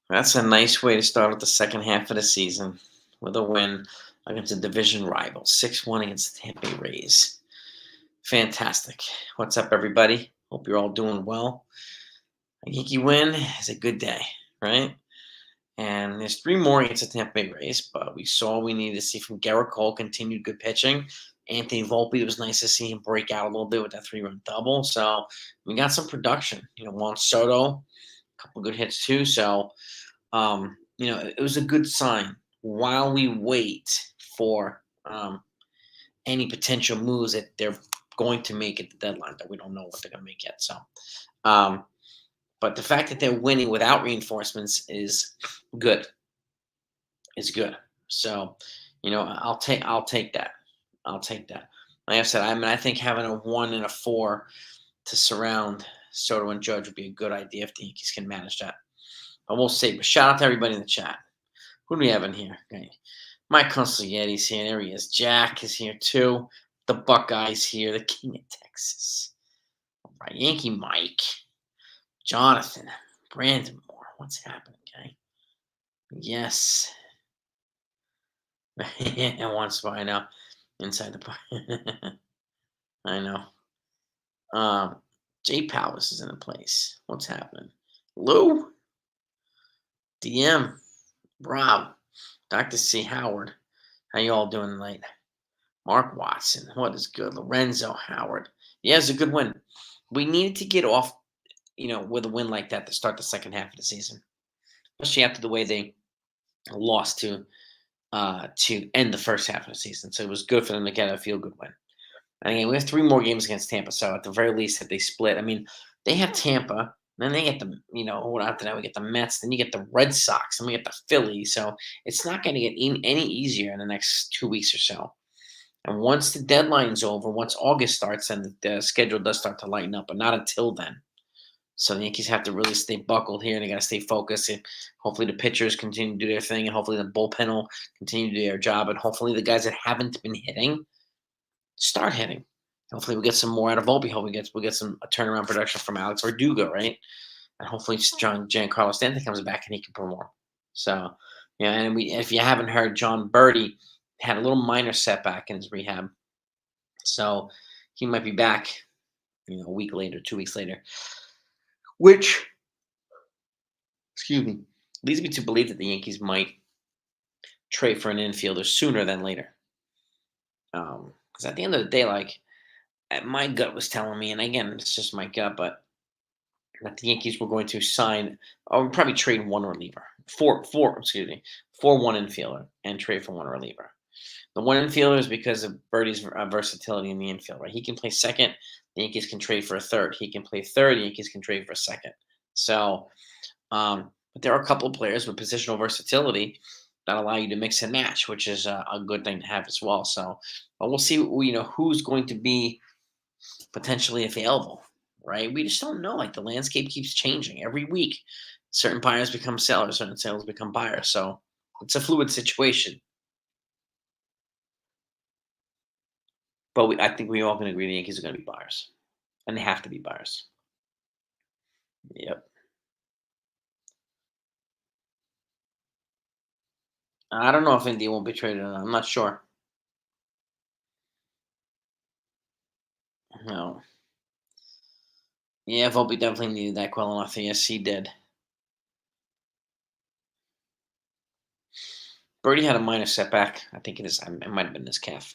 That's a nice way to start out the second half of the season with a win against a division rival, 6-1 against the Tampa Bay Rays. Fantastic. What's up, everybody? Hope you're all doing well. A Yankee win is a good day, right? And there's three more against the Tampa Bay Rays, but we saw we needed to see from Garrett Cole continued good pitching. Anthony Volpe, it was nice to see him break out a little bit with that three-run double. So we got some production. Juan Soto, a couple good hits too. So it was a good sign while we wait for any potential moves that they're going to make at the deadline that we don't know what they're going to make yet. So, um, but the fact that they're winning without reinforcements is good. Is good. So, I'll take that. I'll take that. Like I said, I think having a 1 and a 4 to surround Soto and Judge would be a good idea if the Yankees can manage that. But we'll see. But shout out to everybody in the chat. Who do we have in here? Okay. Mike Consigliere's here. There he is. Jack is here too. The Buckeyes here. The King of Texas. All right. Yankee Mike. Jonathan. Brandon Moore. What's happening, okay? Yes. And one spot, I know. Inside the park. I know. Jay Palace is in the place. What's happening? Lou? DM. Rob. Dr. C. Howard. How you all doing tonight? Mark Watson. What is good? Lorenzo Howard. Yeah, it's a good win. We needed to get off, with a win like that to start the second half of the season, especially after the way they lost to end the first half of the season. So it was good for them to get a feel good win. And again, we have three more games against Tampa. So at the very least, if they split, I mean, they have Tampa, then they get after that we get the Mets, then you get the Red Sox, and we get the Phillies. So it's not going to get any easier in the next 2 weeks or so. And once the deadline's over, once August starts, then the schedule does start to lighten up, but not until then. So the Yankees have to really stay buckled here, and they got to stay focused. And hopefully, the pitchers continue to do their thing, and hopefully, the bullpen will continue to do their job. And hopefully, the guys that haven't been hitting start hitting. Hopefully, we get some more out of Volpe. Hopefully, we get some a turnaround production from Alex Verdugo, right? And hopefully, Giancarlo Stanton comes back and he can perform. So, and if you haven't heard, John Birdie had a little minor setback in his rehab, so he might be back, a week later, 2 weeks later, which, excuse me, leads me to believe that the Yankees might trade for an infielder sooner than later. Because at the end of the day, like my gut was telling me, and again, it's just my gut, but that the Yankees were going to sign, or probably trade one reliever, for one infielder, and trade for one reliever. The one infielder is because of Birdie's versatility in the infield, right? He can play second. The Yankees can trade for a third. He can play third. The Yankees can trade for a second. So, but there are a couple of players with positional versatility that allow you to mix and match, which is a good thing to have as well. So, but we'll see, who's going to be potentially available, right? We just don't know. Like the landscape keeps changing every week. Certain buyers become sellers, certain sellers become buyers. So it's a fluid situation. But I think we all can agree the Yankees are going to be buyers, and they have to be buyers. Yep. I don't know if India won't be traded or not. I'm not sure. No. Yeah, Volpe definitely needed that well enough. Yes, he did. Birdie had a minor setback. I think it might have been his calf.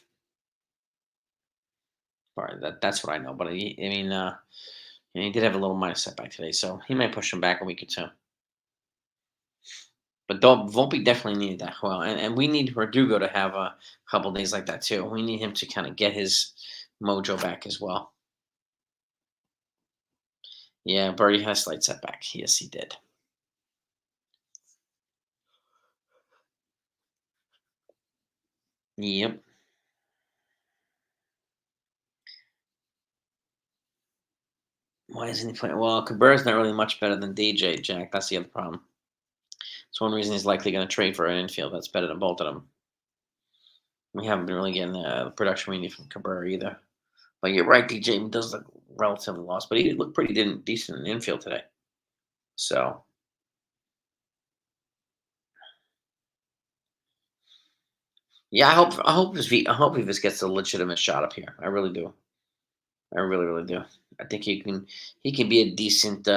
Or that's what I know. But he did have a little minor setback today, so he might push him back a week or two. But Volpe definitely needed that well, and we need Verdugo to have a couple days like that too. We need him to kind of get his mojo back as well. Yeah, Birdie has slight setback. Yes, he did. Yep. Why isn't he playing? Well, Cabrera's not really much better than DJ, Jack. That's the other problem. It's one reason he's likely going to trade for an infield that's better than both of them. We haven't been really getting the production we need from Cabrera either. But you're right, DJ does look relatively lost, but he looked pretty decent in the infield today. So, Yeah, I hope Vivas gets a legitimate shot up here. I really do. I really, really do. I think he can be a decent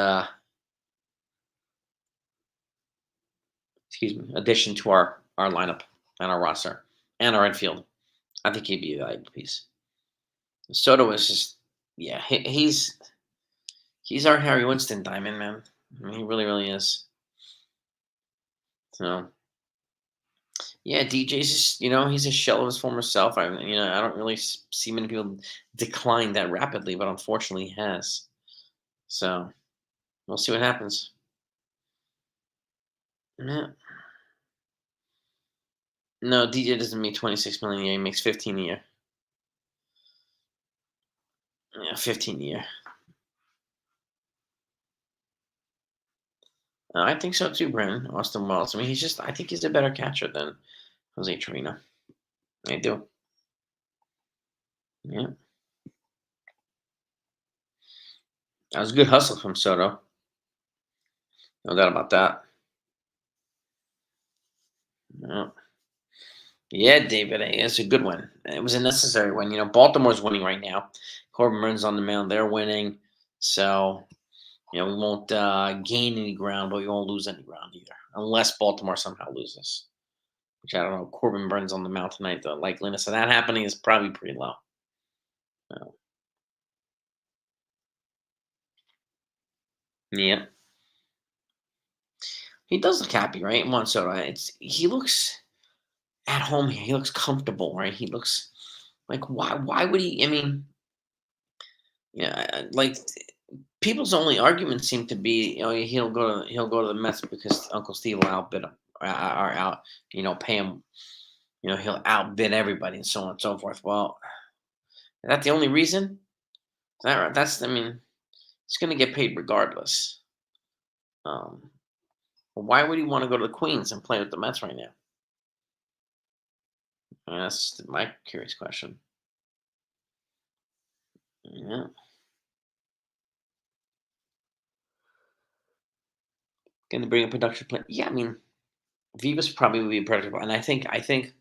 excuse me, addition to our lineup and our roster and our infield. I think he'd be a valuable piece. Soto is just yeah, he's our Harry Winston diamond, man. I mean, he really, really is. So yeah, DJ's just he's a shell of his former self. I don't really see many people decline that rapidly, but unfortunately, he has. So we'll see what happens. Yeah. No, DJ doesn't make 26 million a year. He makes 15 a year. Yeah, 15 a year. I think so too, Brandon. Austin Wells. I mean, I think he's a better catcher than Jose Trevino. I do. Yeah. That was a good hustle from Soto. No doubt about that. Yeah. Yeah, David, it's a good one. It was a necessary one. Baltimore's winning right now. Corbin Burns on the mound. They're winning. So, we won't gain any ground, but we won't lose any ground either. Unless Baltimore somehow loses. Which I don't know. Corbin Burns on the mound tonight. The likeliness of that happening is probably pretty low. So, yeah. He does look happy, right? Juan Soto. He looks at home here. He looks comfortable, right? He looks like why would he? I mean, yeah, like people's only arguments seem to be, he'll go to the Mets because Uncle Steve will outbid him, or out, pay him. He'll outbid everybody and so on and so forth. Well, is that the only reason? Is that right? I mean, he's going to get paid regardless. Um, why would he want to go to the Queens and play with the Mets right now? I mean, that's my curious question. Yeah, going to bring a production plan. Yeah, I mean, Vivas probably would be a productive, and I think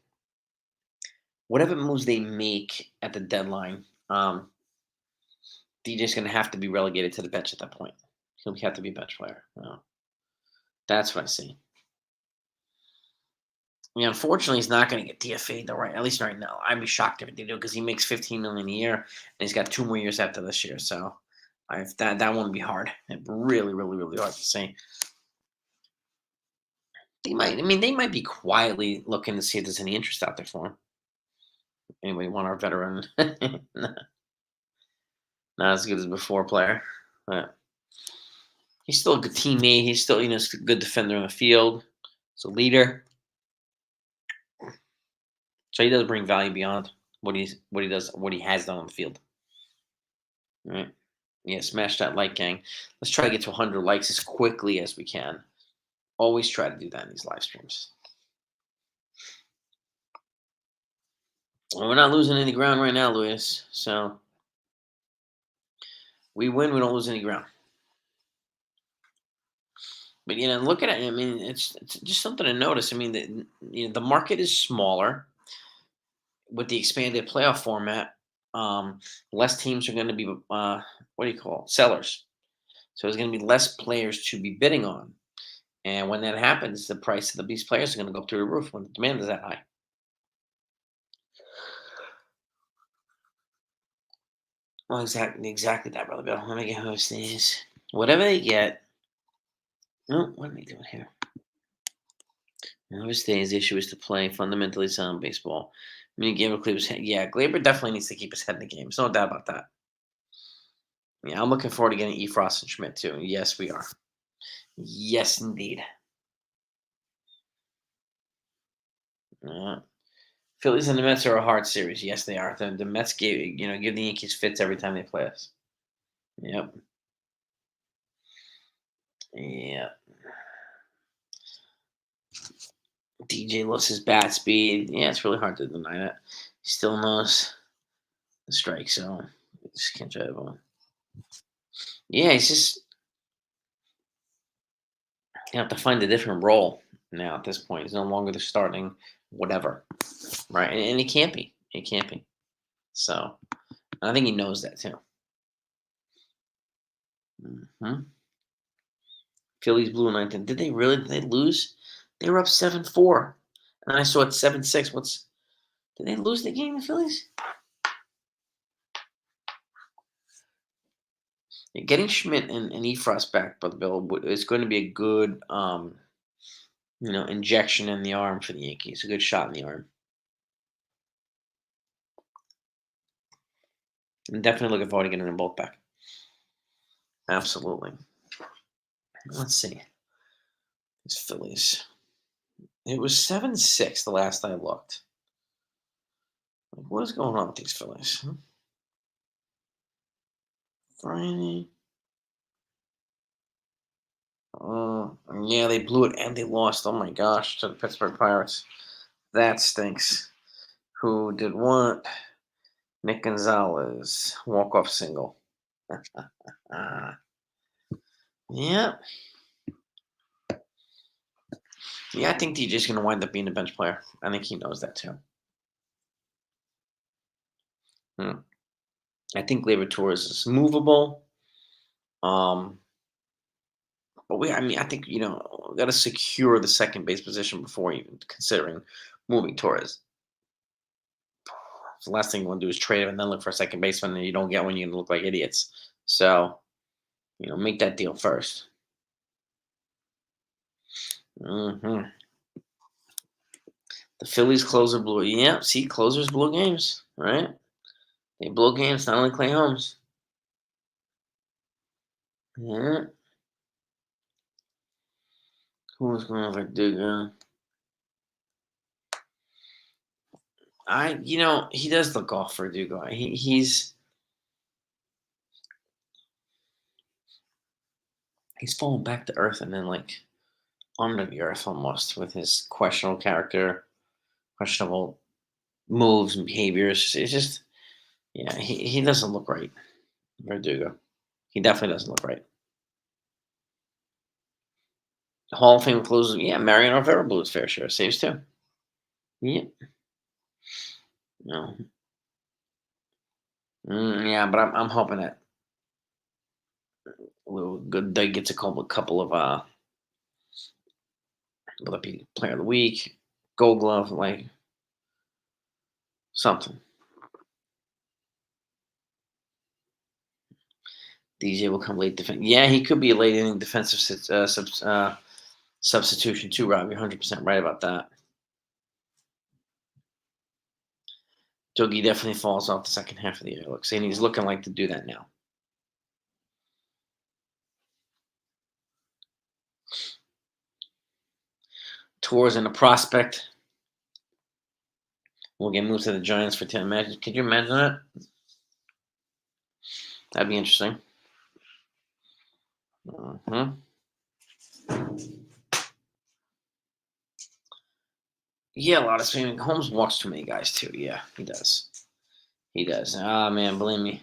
whatever moves they make at the deadline, DJ's going to have to be relegated to the bench at that point. He'll have to be a bench player. That's what I see. I mean, unfortunately, he's not going to get DFA'd though, right? At least right now. I'd be shocked if they do because he makes 15 million a year, and he's got 2 more years after this year. So, that won't be hard. Really, really, really hard to see. They might. I mean, they might be quietly looking to see if there's any interest out there for him. Anybody want our veteran? Not as good as before player, but he's still a good teammate. He's still, a good defender in the field. He's a leader. So he does bring value beyond what he has done on the field. All right. Yeah, smash that like gang. Let's try to get to 100 likes as quickly as we can. Always try to do that in these live streams. Well, we're not losing any ground right now, Luis. So we win, we don't lose any ground. But look at it. I mean, it's just something to notice. I mean, the market is smaller with the expanded playoff format. Less teams are going to be what do you call it? Sellers. So there's going to be less players to be bidding on. And when that happens, the price of these players are going to go up through the roof when the demand is that high. Well, exactly that, brother Bill. Let me get those things. Whatever they get. Oh, what am I doing here? Whoever stays, the issue is to play fundamentally sound baseball. I mean, Glaber keep his head. Yeah, Glaber definitely needs to keep his head in the game. There's no doubt about that. Yeah, I'm looking forward to getting Efrost and Schmidt too. Yes, we are. Yes, indeed. Uh, Phillies and the Mets are a hard series. Yes, they are. The Mets give the Yankees fits every time they play us. Yep. Yeah. DJ lost his bat speed. Yeah, it's really hard to deny that. He still knows the strike, so just can't try to. Yeah, he's just you have to find a different role now at this point. He's no longer the starting whatever. right? And he can't be. He can't be. So I think he knows that too. Mhm. Phillies blew a ninth inning. Did they really? Did they lose? They were up 7-4, and I saw it 7-6. Did they lose the game? The Phillies? Yeah, getting Schmidt and Efrost back, Brother Bill, is going to be a good, injection in the arm for the Yankees. A good shot in the arm. I'm definitely looking forward to getting them both back. Absolutely. Let's see. These Phillies. It was 7-6 the last I looked. Like, what is going on with these Phillies? Friday. Uh, yeah, they blew it and they lost. Oh my gosh, to the Pittsburgh Pirates. That stinks. Who did what? Nick Gonzalez, walk-off single. Uh, yeah, yeah. I think DJ's going to wind up being a bench player. I think he knows that too. Hmm. I think Gleyber Torres is movable. Um, but I think got to secure the second base position before even considering moving Torres. The last thing you want to do is trade him and then look for a second baseman, and you don't get one. You're going to look like idiots. So make that deal first. Hmm. The Phillies closer blew. Yeah, see, closers blow games, right? They blow games. Not only Clay Holmes. Yeah. Who was going over Duga? He does look off for Duga. He's fallen back to earth and then like under the earth almost with his questionable character, questionable moves and behaviors. It's just, yeah, he doesn't look right, Verdugo. He definitely doesn't look right. Hall of Fame closes. Yeah, Mariano Rivera blew his fair share of saves too. Yeah, no, yeah, but I'm hoping that Lou Good gets a couple of will it be Player of the Week, Gold Glove, like something. DJ will come late defense. Yeah, he could be a late inning defensive substitution too, Rob. You're 100% right about that. Dougie definitely falls off the second half of the year. Looks, and he's looking like to do that now. Tours and a prospect will get moved to the Giants for 10. Imagine, could you imagine that? That'd be interesting. Hmm. Yeah, a lot of swimming. Holmes walks too many guys too. Yeah, he does. He does. Ah, man, believe me,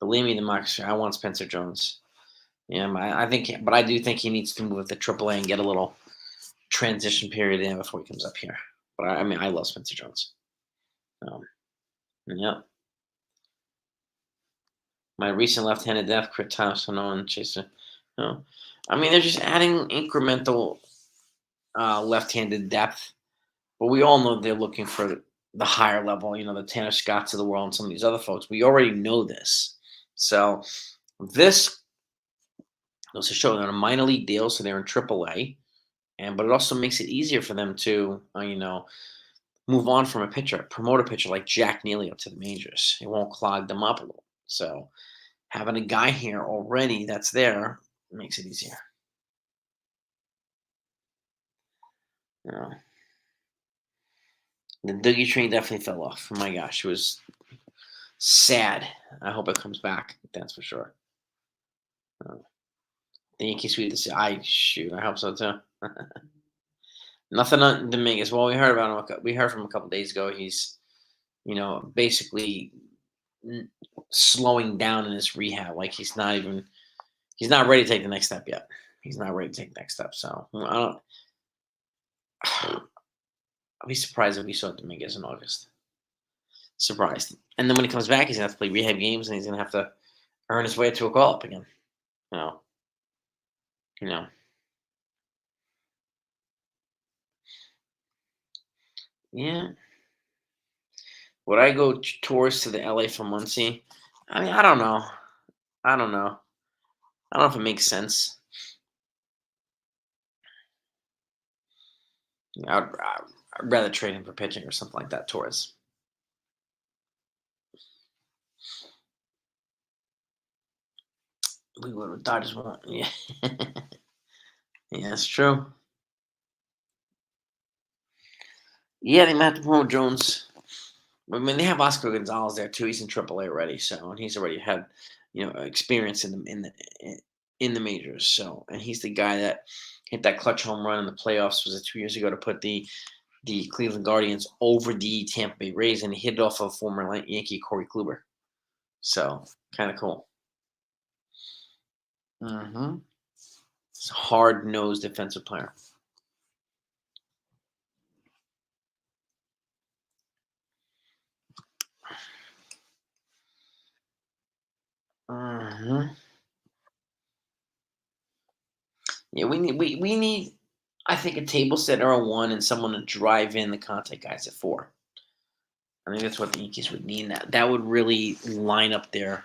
the Marcus. I want Spencer Jones. Yeah, I think, but I do think he needs to move to AAA and get a little transition period in before he comes up here. But I love Spencer Jones. Um, yeah, my recent left-handed death, Crit Thompson, and Chaser. No, they're just adding incremental left-handed depth, but we all know they're looking for the higher level. The Tanner Scotts of the world and some of these other folks. We already know this, so this goes to show they're on a minor league deal, so they're in AAA, but it also makes it easier for them to move on from a pitcher, promote a pitcher like Jack Neely up to the majors. It won't clog them up a little. So having a guy here already that's there makes it easier. You know, the Dougie train definitely fell off. Oh my gosh, it was sad. I hope it comes back. That's for sure. Uh, the Yankee sweep this year. I hope so too. Nothing on Dominguez. Well, we heard about him. We heard from him a couple days ago. He's basically n- slowing down in his rehab. Like he's not ready to take the next step yet. He's not ready to take the next step. So I don't. I'll be surprised if we saw Dominguez in August. Surprised. And then when he comes back, he's gonna have to play rehab games, and he's gonna have to earn his way to a call up again. You know, you know. Yeah. Would I go tours to the LA for Muncie? I mean, I don't know. I don't know. I don't know if it makes sense. I'd rather trade him for pitching or something like that. Torres. We would. Dodgers won't. Yeah. Yeah, that's true. Yeah, they might have to promote Jones. I mean, they have Oscar Gonzalez there too. He's in AAA already, so and he's already had experience in the majors. So and he's the guy that hit that clutch home run in the playoffs. Was it 2 years ago to put the Cleveland Guardians over the Tampa Bay Rays, and he hit it off of former Yankee Corey Kluber. So kind of cool. Mm-hmm. It's a hard nosed defensive player. Hmm. Yeah, we need. I think a table setter a one and someone to drive in the contact guys at four. I think that's what the Yankees would need. That would really line up their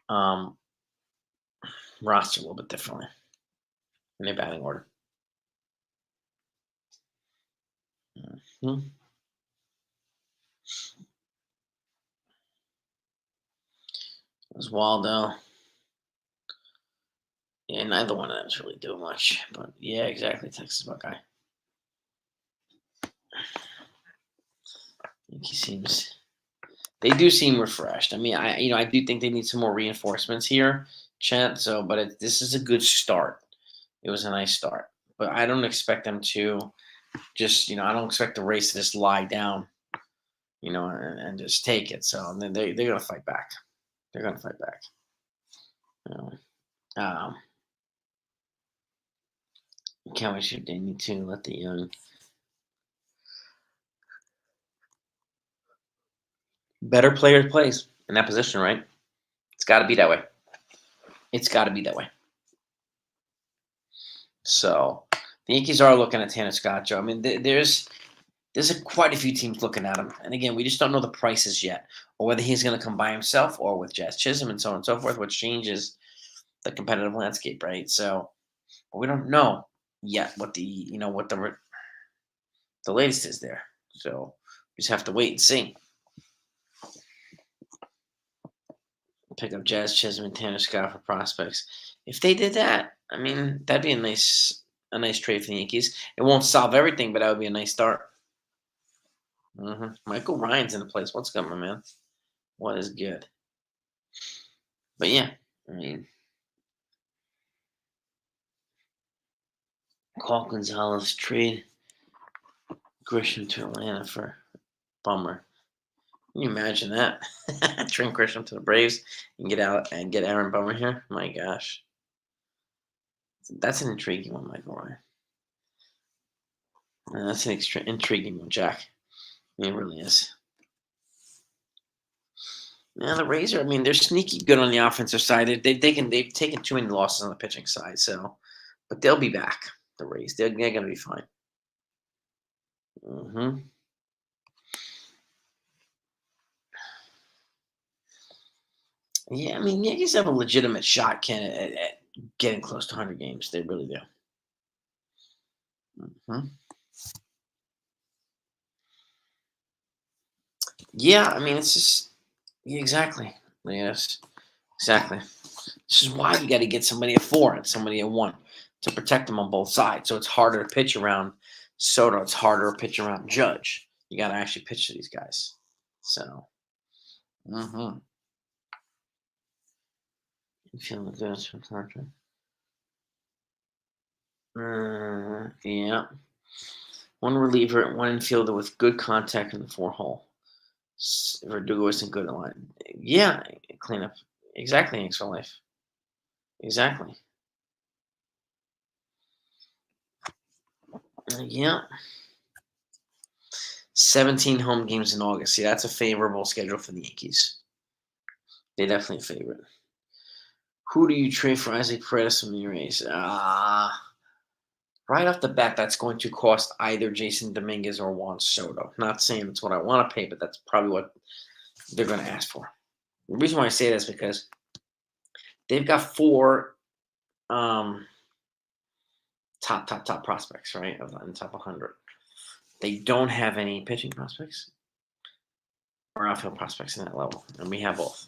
um, roster a little bit differently in their batting order. Mhm. Oswaldo. Yeah, neither one of them's really doing much. But yeah, exactly. Texas Buckeye. He seems. They do seem refreshed. I mean, I do think they need some more reinforcements here, Chet. So, but this is a good start. It was a nice start, but I don't expect them to just I don't expect the race to just lie down, and just take it. So and then they're gonna fight back. They're gonna fight back. You know. Um, can't wait to they need to let the young better player plays in that position, right? It's got to be that way. It's got to be that way. So the Yankees are looking at Tanner Scott, Joe. I mean, there's quite a few teams looking at him, and again, we just don't know the prices yet, or whether he's going to come by himself or with Jazz Chisholm and so on and so forth, which changes the competitive landscape, right? So, but we don't know yet what the latest is there. So we just have to wait and see. Pick up Jazz Chisholm and Tanner Scott for prospects. If they did that, I mean, that'd be a nice trade for the Yankees. It won't solve everything, but that would be a nice start. Michael Ryan's in the place. What's good, my man? What is good? But yeah, I mean, Call Gonzalez trade Grisham to Atlanta for Bummer. Can you imagine that? Trade Grisham to the Braves and get out and get Aaron Bummer here. My gosh, that's an intriguing one, Michael Ryan. That's an intriguing one, Jack. It really is. Yeah, the Rays are. I mean, they're sneaky good on the offensive side. They've taken too many losses on the pitching side. So, but they'll be back. The Rays, they're going to be fine. hmm Yeah, I mean, Yankees have a legitimate shot at getting close to 100 games. They really do. hmm Yeah, I mean, it's just yeah, exactly. Yes, exactly. This is why you got to get somebody at four and somebody at one to protect them on both sides. So it's harder to pitch around Soto. It's harder to pitch around Judge. You got to actually pitch to these guys. So, mm-hmm. Feeling good for contract. Yeah. One reliever, one infielder with good contact in the four hole. Verdugo isn't good at line. Yeah, cleanup. Exactly, thanks for life. Exactly. Yeah. 17 home games in August. See, that's a favorable schedule for the Yankees. They definitely favor it. Who do you trade for Isaac Paredes from the Rays? Right off the bat, that's going to cost either Jason Dominguez or Juan Soto. Not saying it's what I want to pay, but that's probably what they're going to ask for. The reason why I say that is because they've got four top prospects, right, in the top 100. They don't have any pitching prospects or outfield prospects in that level, and we have both.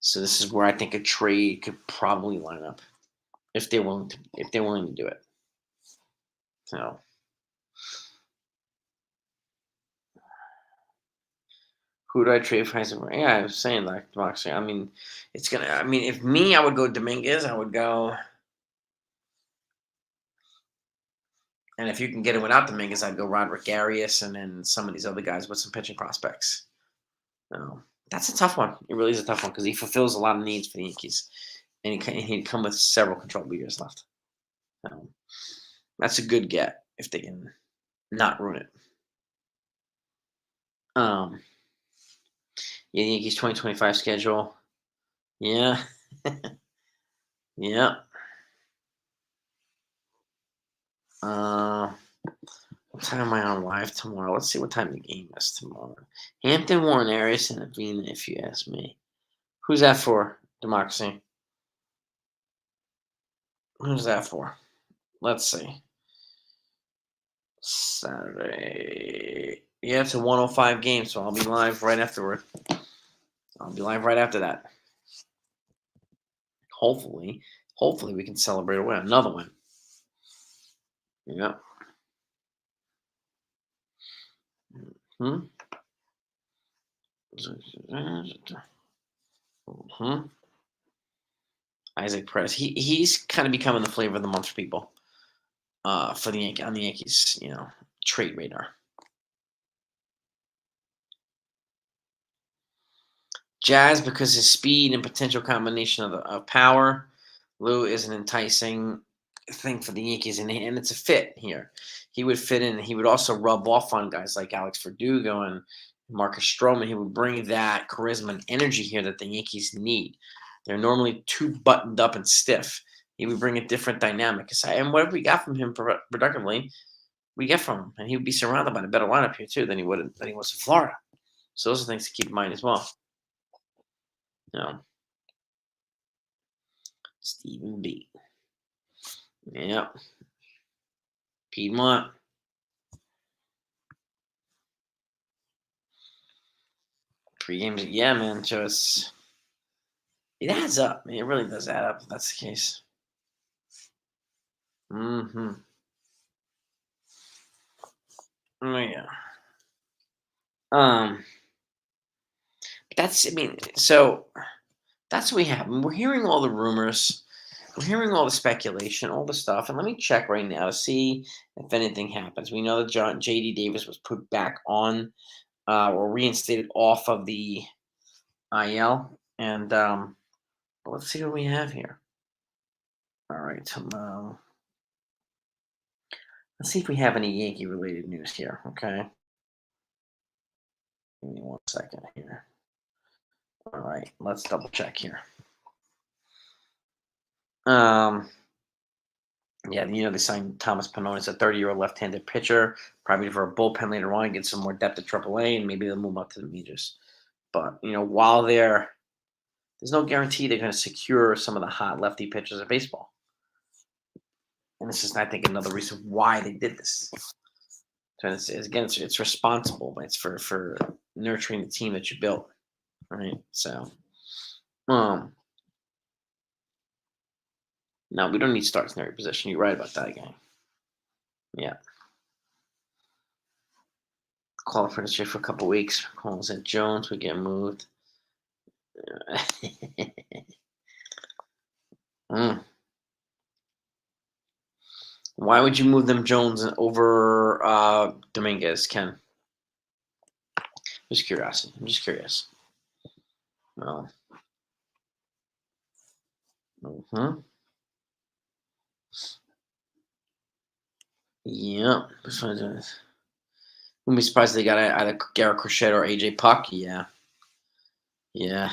So this is where I think a trade could probably line up if they're willing to do it. So who do I trade for Heisenberg? Yeah, I was saying like democracy. I mean, it's gonna. I mean, if me, I would go Dominguez. I would go, and if you can get it without Dominguez, I'd go Roderick Arias, and then some of these other guys with some pitching prospects. That's a tough one. It really is a tough one because he fulfills a lot of needs for the Yankees, and he'd come with several controllable years left. That's a good get if they can not ruin it. Um, yeah, the Yankees 2025 schedule. Yeah, yeah. Uh, what time am I on live tomorrow? Let's see what time the game is tomorrow. Hampton, Warren, Arias, and Avena, if you ask me. Who's that for? Democracy. Who's that for? Let's see. Saturday. Yeah, it's a 105 game, so I'll be live right afterward. I'll be live right after that. Hopefully we can celebrate a win, another win. Yeah. Hmm. Hmm. Isaac Perez. He's kind of becoming the flavor of the month for people. For the on the Yankees, trade radar. Jazz because his speed and potential combination of power. Lou is an enticing thing for the Yankees, and it's a fit here. He would fit in. He would also rub off on guys like Alex Verdugo and Marcus Stroman. He would bring that charisma and energy here that the Yankees need. They're normally too buttoned up and stiff. He would bring a different dynamic. And whatever we got from him productively, we get from him, and he would be surrounded by a better lineup here too than he was in Florida. So those are things to keep in mind as well. Stephen B. Yep. Piedmont. 3 games. Yeah, man. Just it adds up. I mean, it really does add up if that's the case. Mm-hmm. Oh yeah. That's. I mean, so that's what we have. We're hearing all the rumors. We're hearing all the speculation, all the stuff, and let me check right now to see if anything happens. We know that J.D. Davis was put back on or reinstated off of the IL, and let's see what we have here. All right, tomorrow. Let's see if we have any Yankee related news here. Okay, give me 1 second here. All right, let's double check here. Um, yeah, they signed Thomas Pannone as a 30-year-old left-handed pitcher, probably for a bullpen later on, get some more depth at AAA, and maybe they'll move up to the majors. But while there's no guarantee they're going to secure some of the hot lefty pitchers of baseball. And this is, I think, another reason why they did this. So it's responsible, but it's for nurturing the team that you built, right? So, no, we don't need starts in every position. You're right about that, gang. Yeah. Call for this year for a couple weeks. Calls at Jones. We get moved. Mm. Why would you move them Jones over Dominguez, Ken? Just curiosity. I'm just curious. Well. Mm-hmm. Yeah. Wouldn't be surprised if they got either Garrett Crochet or AJ Puck. Yeah, yeah.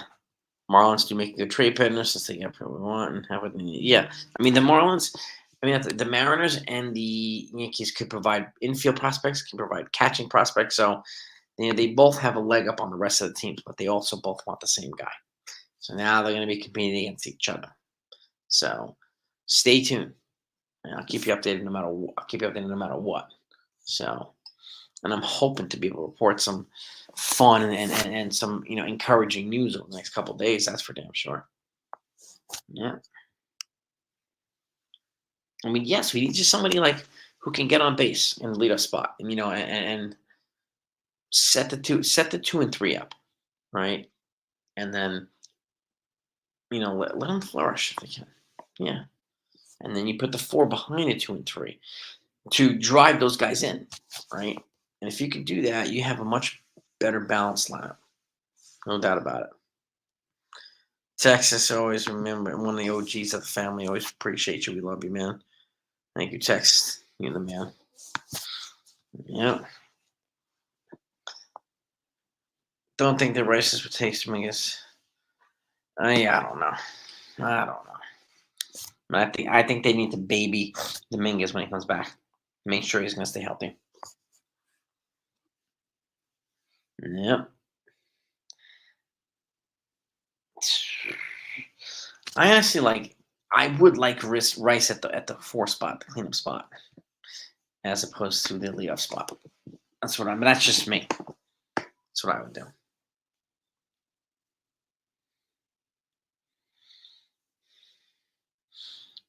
Marlins do make a good trade partner since they get what we want and have what they need. Yeah, I mean the Marlins. I mean the Mariners and the Yankees could provide infield prospects, can provide catching prospects. So they both have a leg up on the rest of the teams, but they also both want the same guy. So now they're going to be competing against each other. So stay tuned. And I'll keep you updated no matter what. I'll keep you updated no matter what. So, and I'm hoping to be able to report some fun and some encouraging news over the next couple of days. That's for damn sure. Yeah. I mean, yes, we need just somebody like who can get on base and lead a spot, and and set the 2 and 3 up, right, and then let them flourish if they can. Yeah, and then you put the 4 behind the 2 and 3 to drive those guys in, right? And if you can do that, you have a much better balanced lineup, no doubt about it. Texas, always remember one of the OGs of the family. Always appreciate you. We love you, man. Thank you, Texas. You're the man. Yeah. Don't think the races would taste Mingus. Yeah, I don't know. I don't know. I think they need to baby Dominguez when he comes back. Make sure he's gonna stay healthy. Yep. I honestly like. I would like Rice at the 4 spot, the cleanup spot, as opposed to the leadoff spot. That's what I'm. But that's just me. That's what I would do.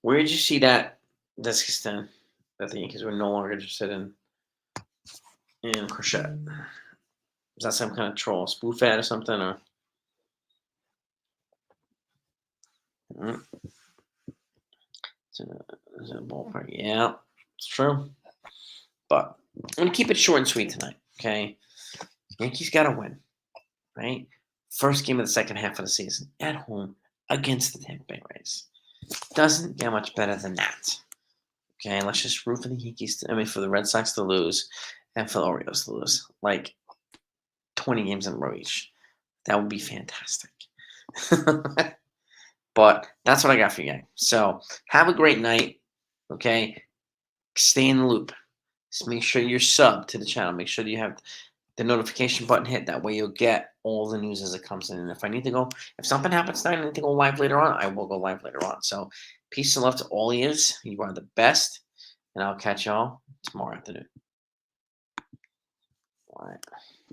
Where did you see that Discuston that the Yankees were no longer interested in Crochet? Is that some kind of troll spoof ad or something? Or mm, it's in a ballpark? Yeah, it's true. But I'm gonna keep it short and sweet tonight. Okay, Yankees got to win, right? First game of the second half of the season at home against the Tampa Bay Rays. Doesn't get much better than that. Okay, let's just root for the Yankees. For the Red Sox to lose, and for the Orioles to lose, like 20 games in a row each. That would be fantastic. But that's what I got for you guys. So have a great night. Okay, stay in the loop. Just make sure you're subbed to the channel. Make sure that you have the notification button hit. That way you'll get all the news as it comes in. And if something happens tonight, I need to go live later on, I will go live later on. So peace and love to all ears. You are the best. And I'll catch y'all tomorrow afternoon. All right.